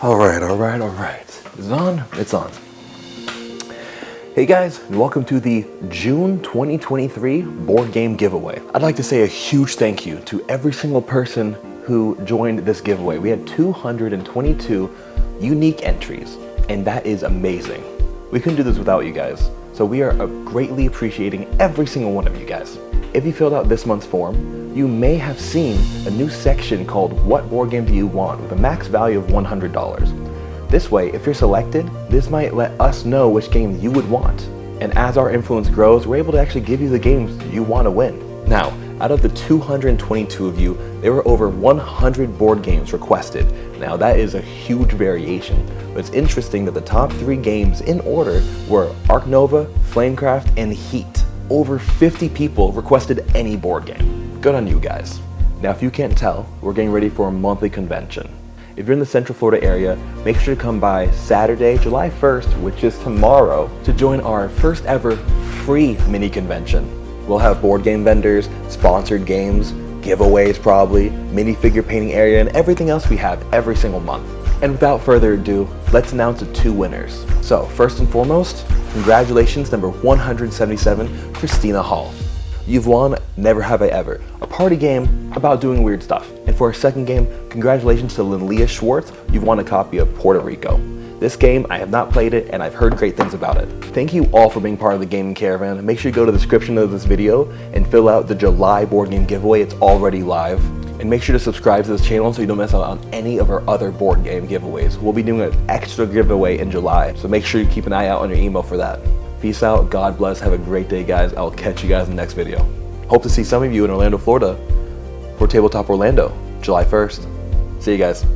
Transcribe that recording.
All right. Is it on? It's on. Hey guys, and welcome to the June 2023 board game giveaway. I'd like to say a huge thank you to every single person who joined this giveaway. We had 222 unique entries, and that is amazing. We couldn't do this without you guys, so we are greatly appreciating every single one of you guys. If you filled out this month's form, you may have seen a new section called What Board Game Do You Want? With a max value of $100. This way, if you're selected, this might let us know which games you would want. And as our influence grows, we're able to actually give you the games you want to win. Now, out of the 222 of you, there were over 100 board games requested. Now that is a huge variation, but it's interesting that the top 3 games in order were Ark Nova, Flamecraft, and Heat. Over 50 people requested any board game. Good on you guys. Now if you can't tell, we're getting ready for a monthly convention. If you're in the Central Florida area, make sure to come by Saturday, July 1st, which is tomorrow, to join our first ever free mini convention. We'll have board game vendors, sponsored games, giveaways probably, minifigure painting area, and everything else we have every single month. And without further ado, let's announce the 2 winners. So first and foremost, congratulations number 177, Christina Hall. You've won Never Have I Ever, a party game about doing weird stuff. And for our second game, congratulations to Linnea Schwartz. You've won a copy of Puerto Rico. This game, I have not played it and I've heard great things about it. Thank you all for being part of the gaming caravan. Make sure you go to the description of this video and fill out the July board game giveaway. It's already live. And make sure to subscribe to this channel so you don't miss out on any of our other board game giveaways. We'll be doing an extra giveaway in July, so make sure you keep an eye out on your email for that. Peace out, God bless, have a great day guys. I'll catch you guys in the next video. Hope to see some of you in Orlando, Florida for Tabletop Orlando, July 1st. See you guys.